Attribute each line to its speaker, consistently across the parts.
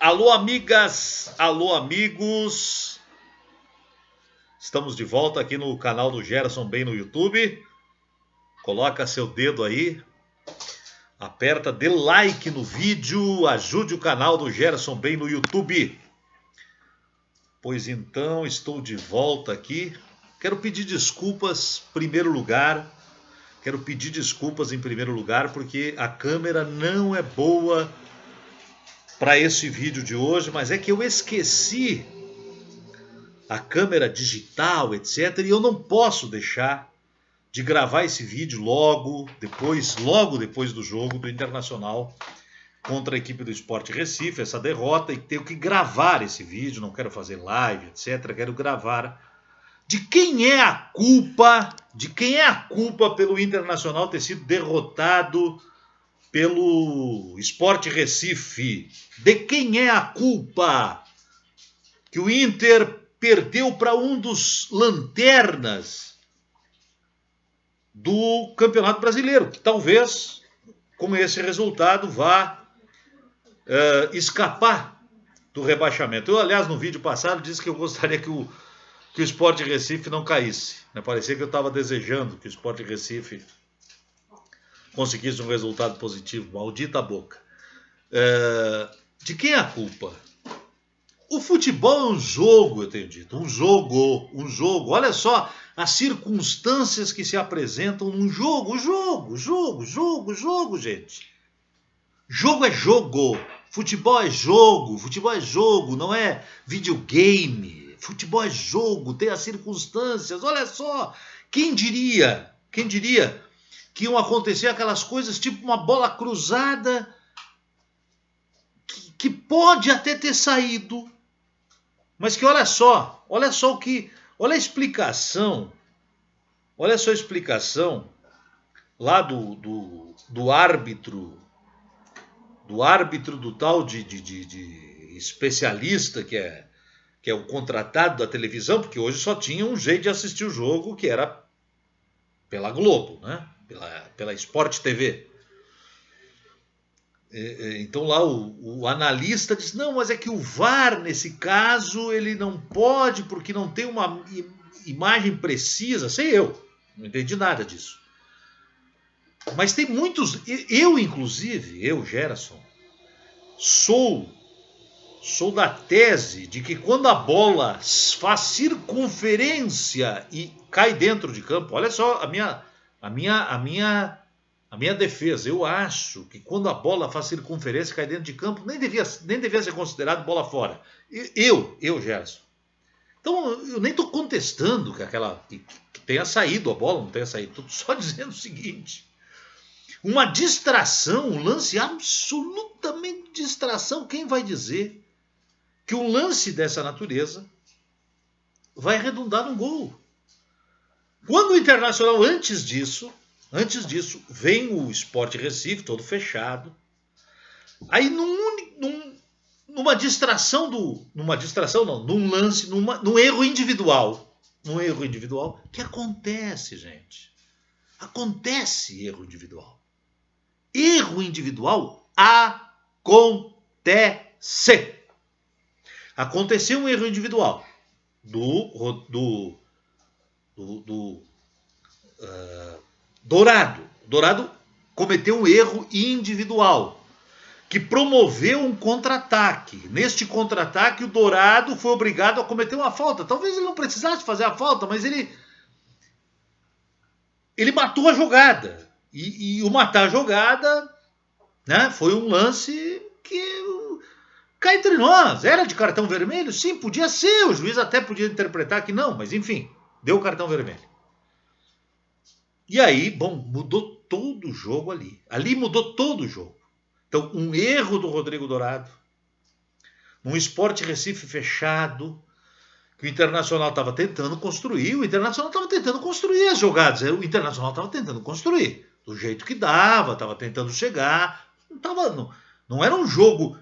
Speaker 1: Alô, amigas, alô, amigos. Estamos de volta aqui no canal do Gerson Bem no YouTube. Coloca seu dedo aí, aperta, dê like no vídeo, ajude o canal do Gerson Bem no YouTube. Pois então, estou de volta aqui. Quero pedir desculpas em primeiro lugar. Porque a câmera não é boa para esse vídeo de hoje, mas é que eu esqueci a câmera digital, etc. E eu não posso deixar de gravar esse vídeo logo depois do jogo do Internacional contra a equipe do Sport Recife, essa derrota, e tenho que gravar esse vídeo, não quero fazer live, etc. Quero gravar. De quem é a culpa pelo Internacional ter sido derrotado pelo Sport Recife? De quem é a culpa que o Inter perdeu para um dos lanternas do Campeonato Brasileiro, que talvez com esse resultado vá escapar do rebaixamento? Eu, aliás, no vídeo passado disse que eu gostaria que o Sport Recife não caísse. Parecia que eu estava desejando que o Sport Recife conseguisse um resultado positivo. Maldita boca. De quem é a culpa? O futebol é um jogo, eu tenho dito. Um jogo. Olha só as circunstâncias que se apresentam num jogo. Jogo, gente. Jogo é jogo. Futebol é jogo, não é videogame. Futebol é jogo, tem as circunstâncias. Olha só, quem diria que iam acontecer aquelas coisas tipo uma bola cruzada que pode até ter saído, mas que olha só a explicação lá do árbitro do tal de especialista que é o contratado da televisão, porque hoje só tinha um jeito de assistir o jogo, que era pela Globo, né? Pela Sport TV. Então lá o analista diz, não, mas é que o VAR, nesse caso, ele não pode, porque não tem uma imagem precisa. Sei eu, não entendi nada disso. Mas tem muitos, inclusive, Gerson, sou da tese de que quando a bola faz circunferência e cai dentro de campo, olha só a minha defesa, eu acho que quando a bola faz circunferência e cai dentro de campo, nem devia ser considerado bola fora. Gerson. Então eu nem estou contestando que tenha saído a bola, não tenha saído. Estou só dizendo o seguinte: uma distração, um lance absolutamente distração. Quem vai dizer que um lance dessa natureza vai redundar num gol? Quando o Internacional, antes disso, vem o Sport Recife todo fechado. Aí numa distração num lance, num erro individual. Que acontece, gente. Acontece erro individual. Erro individual acontece. Aconteceu um erro individual do Dourado. Dourado cometeu um erro individual que promoveu um contra-ataque. Neste contra-ataque, o Dourado foi obrigado a cometer uma falta. Talvez ele não precisasse fazer a falta, mas ele matou a jogada. E o matar a jogada, né, foi um lance que, cá entre nós, era de cartão vermelho? Sim, podia ser. O juiz até podia interpretar que não, mas enfim, deu o cartão vermelho. E aí, mudou todo o jogo ali. Ali mudou todo o jogo. Então, um erro do Rodrigo Dourado, um Sport Recife fechado, que o Internacional estava tentando construir. O Internacional estava tentando construir as jogadas. O Internacional estava tentando construir do jeito que dava, estava tentando chegar. Não era um jogo.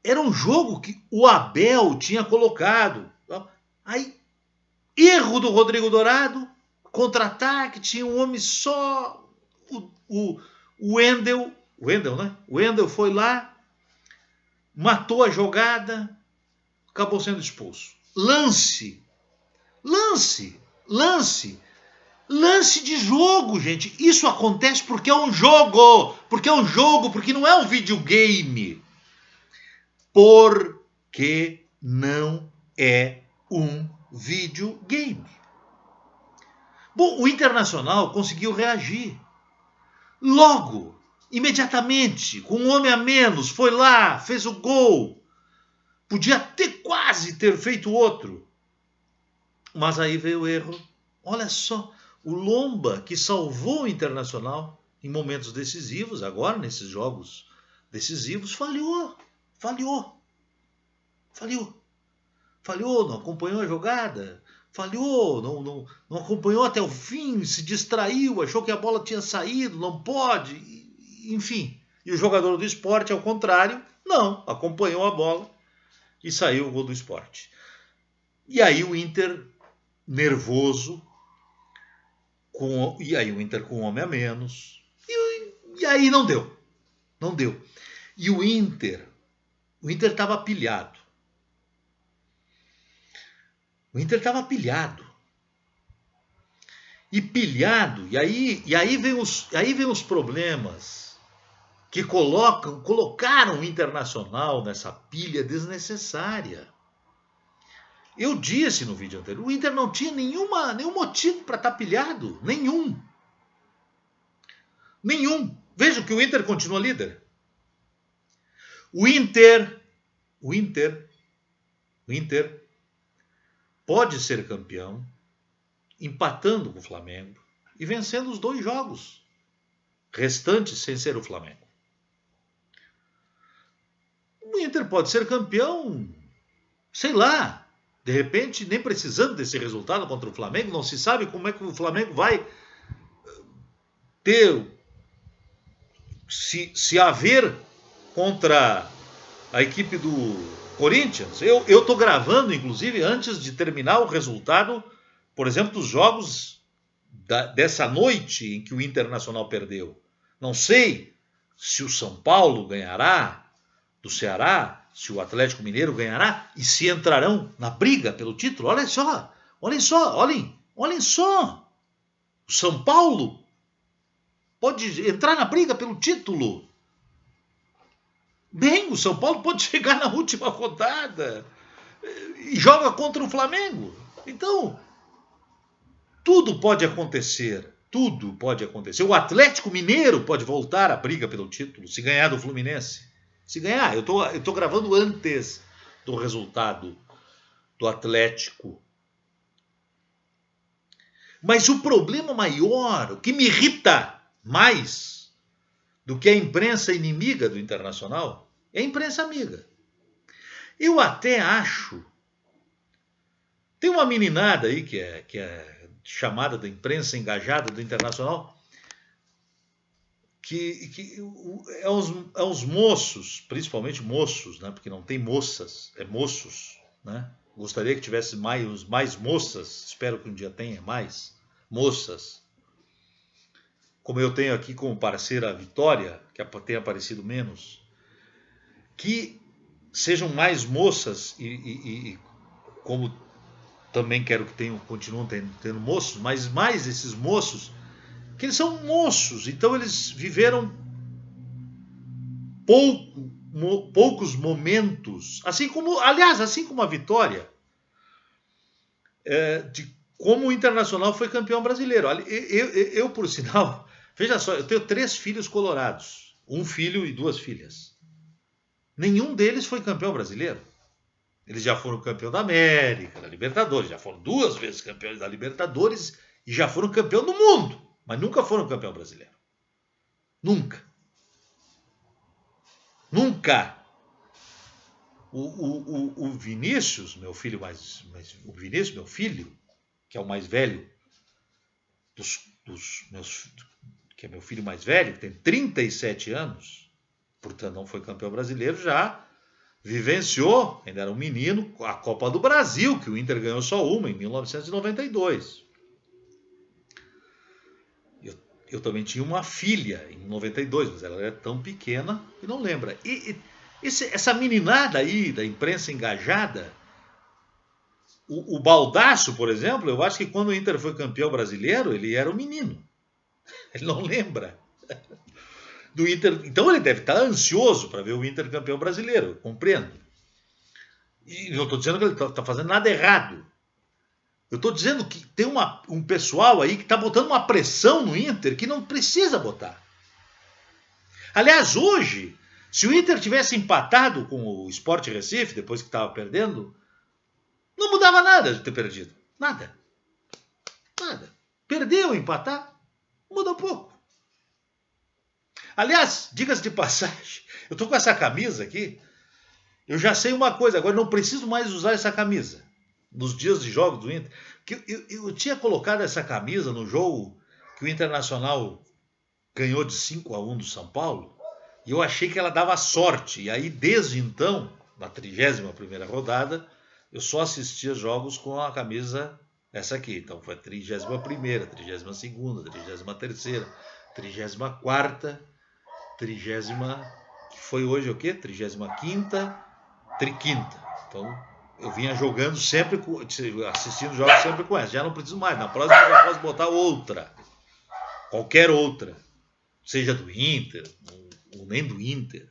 Speaker 1: Era um jogo que o Abel tinha colocado. Aí, erro do Rodrigo Dourado, contra-ataque, tinha um homem só, o Wendel, né? O Wendel foi lá, matou a jogada, acabou sendo expulso. Lance de jogo, gente. Isso acontece porque é um jogo. Porque não é um videogame. Porque não é um videogame. Bom, o Internacional conseguiu reagir. Logo, imediatamente, com um homem a menos, foi lá, fez o gol. Podia quase ter feito outro. Mas aí veio o erro. Olha só, o Lomba, que salvou o Internacional em momentos decisivos, agora nesses jogos decisivos, falhou, não acompanhou a jogada, falhou, não acompanhou até o fim, se distraiu, achou que a bola tinha saído, não pode, enfim. E o jogador do Sport, ao contrário, não, acompanhou a bola e saiu o gol do Sport. E aí o Inter nervoso, e aí o Inter com um homem a menos, e aí não deu. E o Inter estava pilhado. E pilhado, e aí vem os problemas que colocaram o Internacional nessa pilha desnecessária. Eu disse no vídeo anterior, o Inter não tinha nenhum motivo para estar pilhado. Nenhum. Veja que o Inter continua líder. O Inter pode ser campeão empatando com o Flamengo e vencendo os 2 jogos restantes sem ser o Flamengo. O Inter pode ser campeão, sei lá, de repente, nem precisando desse resultado contra o Flamengo, não se sabe como é que o Flamengo vai ter, se haver contra a equipe do Corinthians. Eu estou gravando, inclusive, antes de terminar o resultado, por exemplo, dos jogos dessa noite em que o Internacional perdeu. Não sei se o São Paulo ganhará do Ceará, se o Atlético Mineiro ganhará e se entrarão na briga pelo título. Olhem só. O São Paulo pode entrar na briga pelo título. Bem, o São Paulo pode chegar na última rodada e joga contra o Flamengo. Então, tudo pode acontecer. O Atlético Mineiro pode voltar à briga pelo título se ganhar do Fluminense. Se ganhar, eu estou gravando antes do resultado do Atlético. Mas o problema maior, o que me irrita mais do que a imprensa inimiga do Internacional, é a imprensa amiga. Eu até acho... Tem uma meninada aí que é chamada da imprensa engajada do Internacional, que é os moços, principalmente moços, né? Porque não tem moças, é moços, né? Gostaria que tivesse mais moças, espero que um dia tenha mais moças. Como eu tenho aqui como parceira a Vitória, que tem aparecido menos, que sejam mais moças e como também quero que continuem tendo moços, mas mais esses moços, que eles são moços, então eles viveram poucos momentos, assim como a Vitória, de como o Internacional foi campeão brasileiro. Eu, por sinal, veja só, eu tenho 3 filhos colorados, 1 filho e 2 filhas. Nenhum deles foi campeão brasileiro. Eles já foram campeão da América, da Libertadores, já foram 2 vezes campeões da Libertadores e já foram campeão do mundo, mas nunca foram campeão brasileiro. Nunca. O Vinícius, meu filho o Vinícius, meu filho, que é o mais velho dos meus, que é meu filho mais velho, que tem 37 anos, portanto não foi campeão brasileiro, já vivenciou, ainda era um menino, a Copa do Brasil, que o Inter ganhou só uma, em 1992. Eu também tinha uma filha em 92, mas ela era tão pequena que não lembra. E Essa meninada aí da imprensa engajada, o Baldasso, por exemplo, eu acho que quando o Inter foi campeão brasileiro, ele era um menino. Ele não lembra do Inter. Então ele deve estar ansioso para ver o Inter campeão brasileiro, eu compreendo. E não estou dizendo que ele está fazendo nada errado. Eu estou dizendo que tem um pessoal aí que está botando uma pressão no Inter que não precisa botar. Aliás, hoje, se o Inter tivesse empatado com o Sport Recife, depois que estava perdendo, não mudava nada de ter perdido. Nada. Nada. Perdeu, empatar, muda pouco. Aliás, diga-se de passagem, eu estou com essa camisa aqui, eu já sei uma coisa, agora não preciso mais usar essa camisa nos dias de jogos do Inter. Eu tinha colocado essa camisa no jogo que o Internacional ganhou de 5-1 do São Paulo, e eu achei que ela dava sorte. E aí, desde então, na 31ª rodada, eu só assistia jogos com a camisa essa aqui. Então foi a 31ª, 32ª, 33ª, 34ª, 30ª, que foi hoje o quê? 35ª, 35ª. Então eu vinha jogando sempre, assistindo jogos sempre com essa. Já não preciso mais. Na próxima eu já posso botar outra. Qualquer outra. Seja do Inter, ou nem do Inter.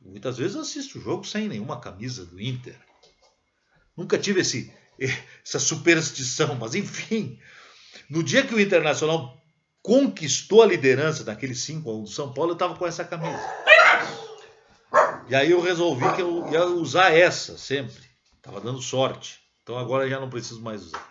Speaker 1: Muitas vezes eu assisto o jogo sem nenhuma camisa do Inter. Nunca tive essa superstição, mas enfim. No dia que o Internacional conquistou a liderança daquele 5-1 do São Paulo, eu estava com essa camisa. E aí eu resolvi que eu ia usar essa sempre. Estava dando sorte. Então agora já não preciso mais usar.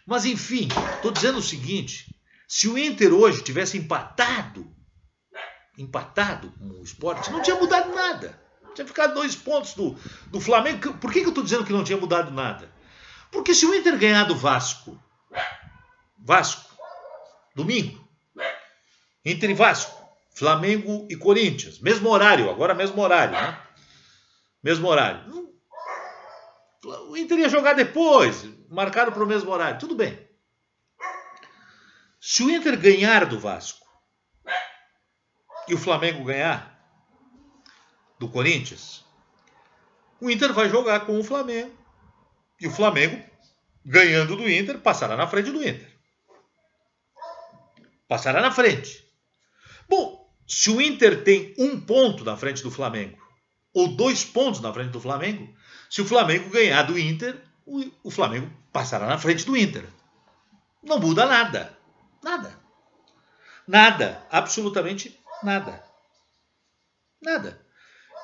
Speaker 1: Mas enfim, estou dizendo o seguinte. Se o Inter hoje tivesse empatado com o Sport, não tinha mudado nada. Tinha ficado 2 pontos do Flamengo. Por que eu estou dizendo que não tinha mudado nada? Porque se o Inter ganhar do Vasco, domingo, Inter e Vasco, Flamengo e Corinthians, mesmo horário, agora mesmo horário, né? Mesmo horário. O Inter ia jogar depois, marcado para o mesmo horário, tudo bem. Se o Inter ganhar do Vasco e o Flamengo ganhar do Corinthians, o Inter vai jogar com o Flamengo e o Flamengo, ganhando do Inter, passará na frente do Inter. Passará na frente. Bom, se o Inter tem 1 ponto na frente do Flamengo ou 2 pontos na frente do Flamengo, se o Flamengo ganhar do Inter, o Flamengo passará na frente do Inter. Não muda nada. Nada. Nada. Absolutamente nada. Nada.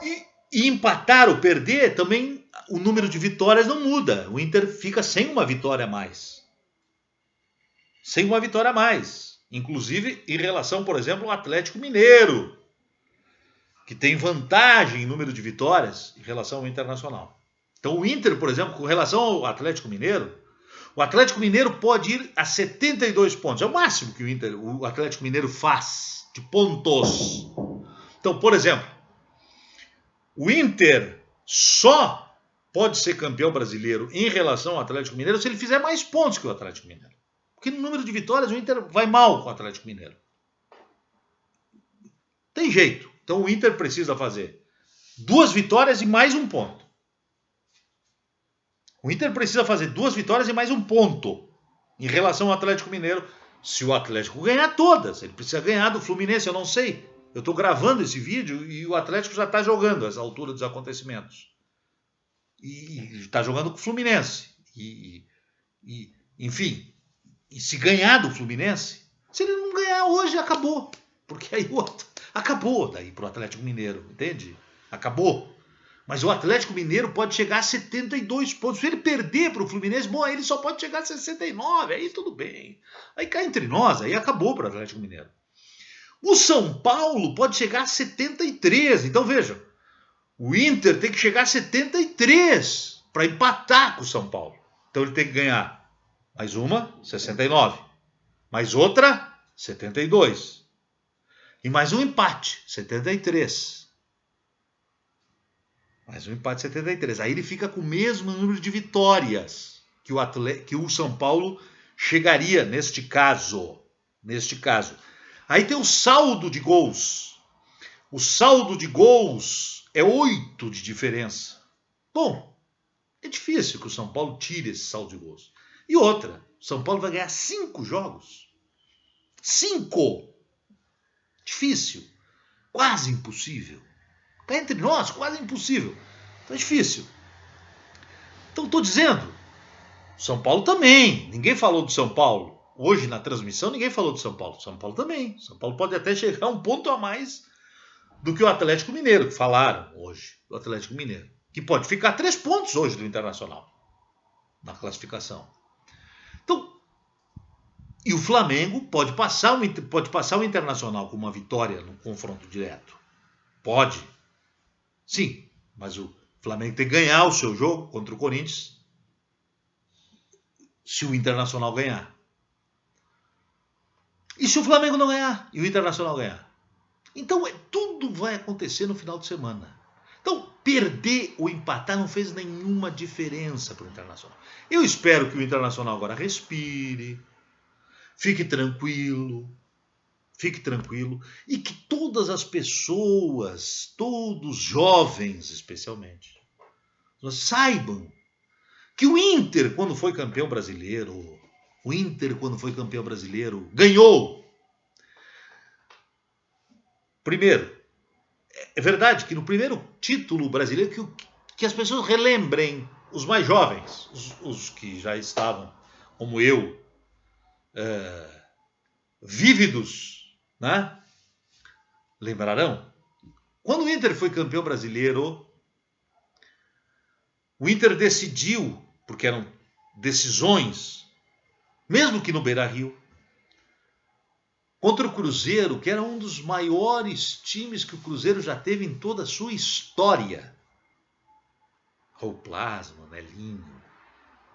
Speaker 1: E empatar ou perder, também o número de vitórias não muda. O Inter fica sem uma vitória a mais. Sem uma vitória a mais. Inclusive em relação, por exemplo, ao Atlético Mineiro, que tem vantagem em número de vitórias em relação ao Internacional. Então o Inter, por exemplo, com relação ao Atlético Mineiro, o Atlético Mineiro pode ir a 72 pontos. É o máximo que o Atlético Mineiro faz de pontos. Então, por exemplo, o Inter só pode ser campeão brasileiro em relação ao Atlético Mineiro se ele fizer mais pontos que o Atlético Mineiro. Porque no número de vitórias o Inter vai mal com o Atlético Mineiro. Tem jeito. Então o Inter precisa fazer 2 vitórias e mais 1 ponto. O Inter precisa fazer 2 vitórias e mais 1 ponto em relação ao Atlético Mineiro. Se o Atlético ganhar todas, ele precisa ganhar do Fluminense, eu não sei. Eu estou gravando esse vídeo e o Atlético já está jogando a essa altura dos acontecimentos. E está jogando com o Fluminense. Enfim, e se ganhar do Fluminense, se ele não ganhar hoje, acabou. Porque aí acabou daí para o Atlético Mineiro, entende? Acabou. Mas o Atlético Mineiro pode chegar a 72 pontos. Se ele perder para o Fluminense, bom, aí ele só pode chegar a 69, aí tudo bem. Aí cá entre nós, aí acabou para o Atlético Mineiro. O São Paulo pode chegar a 73. Então veja, o Inter tem que chegar a 73 para empatar com o São Paulo. Então ele tem que ganhar mais uma, 69. Mais outra, 72. E mais um empate, 73. Mais um empate, 73. Aí ele fica com o mesmo número de vitórias que o São Paulo chegaria neste caso. Aí tem o saldo de gols. O saldo de gols É 8 de diferença. Bom, é difícil que o São Paulo tire esse saldo de gols. E outra, o São Paulo vai ganhar 5 jogos. 5! Difícil. Quase impossível. Está entre nós, quase impossível. Então é difícil. Então estou dizendo, São Paulo também. Ninguém falou do São Paulo. Hoje na transmissão ninguém falou do São Paulo. São Paulo também. São Paulo pode até chegar um ponto a mais do que o Atlético Mineiro, que falaram hoje do Atlético Mineiro. Que pode ficar 3 pontos hoje do Internacional na classificação. Então, e o Flamengo pode passar o Internacional com uma vitória no confronto direto. Pode. Sim, mas o Flamengo tem que ganhar o seu jogo contra o Corinthians se o Internacional ganhar. E se o Flamengo não ganhar e o Internacional ganhar? Então tudo vai acontecer no final de semana. Então perder ou empatar não fez nenhuma diferença para o Internacional. Eu espero que o Internacional agora respire, fique tranquilo e que todas as pessoas, todos jovens especialmente, saibam que o Inter, quando foi campeão brasileiro, ganhou. Primeiro, é verdade que no primeiro título brasileiro, que as pessoas relembrem, os mais jovens, os que já estavam, como eu, vívidos, né? Lembrarão? Quando o Inter foi campeão brasileiro, o Inter decidiu, porque eram decisões, mesmo que no Beira-Rio, contra o Cruzeiro, que era um dos maiores times que o Cruzeiro já teve em toda a sua história. Raul Plasma, Nelinho,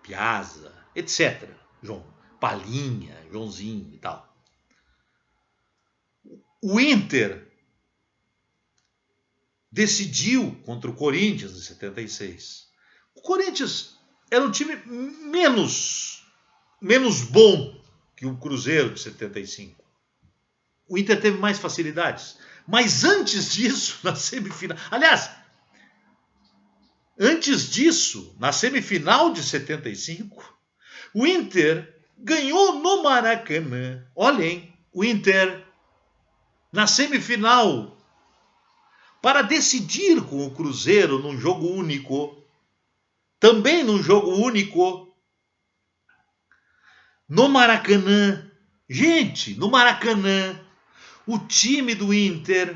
Speaker 1: Piazza, etc. Palinha, Joãozinho e tal. O Inter decidiu contra o Corinthians em 76. O Corinthians era um time menos bom que o Cruzeiro de 75. O Inter teve mais facilidades. Mas antes disso, na semifinal... Aliás, antes disso, na semifinal de 75, o Inter ganhou no Maracanã. Olhem, o Inter, na semifinal, para decidir com o Cruzeiro num jogo único, também num jogo único, no Maracanã. Gente, no Maracanã, o time do Inter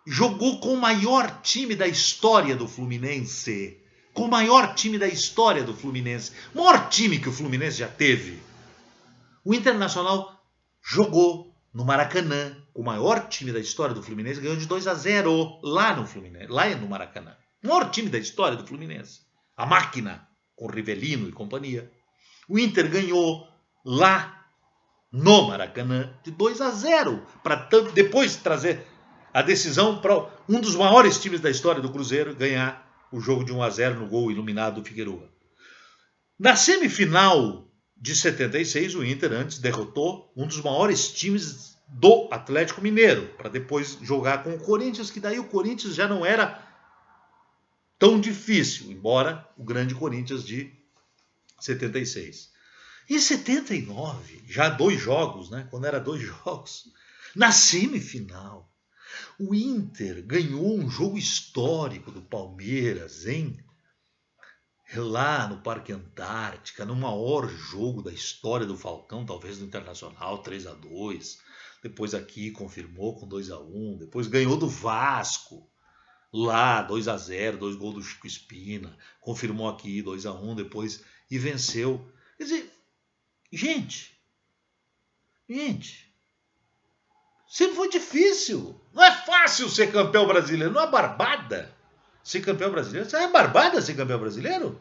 Speaker 1: jogou com o maior time da história do Fluminense. Com o maior time da história do Fluminense. O maior time que o Fluminense já teve. O Internacional jogou no Maracanã. O maior time da história do Fluminense ganhou de 2-0 lá no Fluminense, lá no Maracanã. O maior time da história do Fluminense. A máquina, com Rivelino e companhia. O Inter ganhou lá no Maracanã de 2-0, para depois trazer a decisão para um dos maiores times da história do Cruzeiro ganhar o jogo de 1-0 no gol iluminado do Figueroa. Na semifinal de 76, o Inter antes derrotou um dos maiores times do Atlético Mineiro, para depois jogar com o Corinthians, que daí o Corinthians já não era tão difícil, embora o grande Corinthians de 76. Em 79, já 2 jogos, né? Quando era 2 jogos, na semifinal, o Inter ganhou um jogo histórico do Palmeiras, hein? Lá no Parque Antártica, no maior jogo da história do Falcão, talvez do Internacional, 3-2. Depois aqui confirmou com 2-1. Depois ganhou do Vasco, lá 2-0, 2 gols do Chico Espina. Confirmou aqui 2-1 depois e venceu. Quer dizer, Gente, sempre foi difícil. Não é fácil ser campeão brasileiro. Não é barbada ser campeão brasileiro. É barbada ser campeão brasileiro?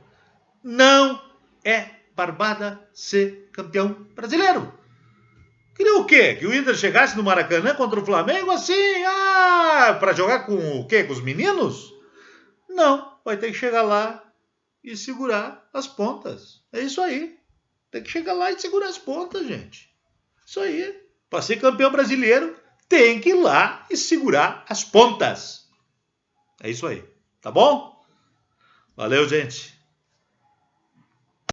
Speaker 1: Não é barbada ser campeão brasileiro. Queria o quê? Que o Inter chegasse no Maracanã contra o Flamengo assim, para jogar com o quê? Com os meninos? Não, vai ter que chegar lá e segurar as pontas. É isso aí. Tem que chegar lá e segurar as pontas, gente. Isso aí. Para ser campeão brasileiro, tem que ir lá e segurar as pontas. É isso aí. Tá bom? Valeu, gente.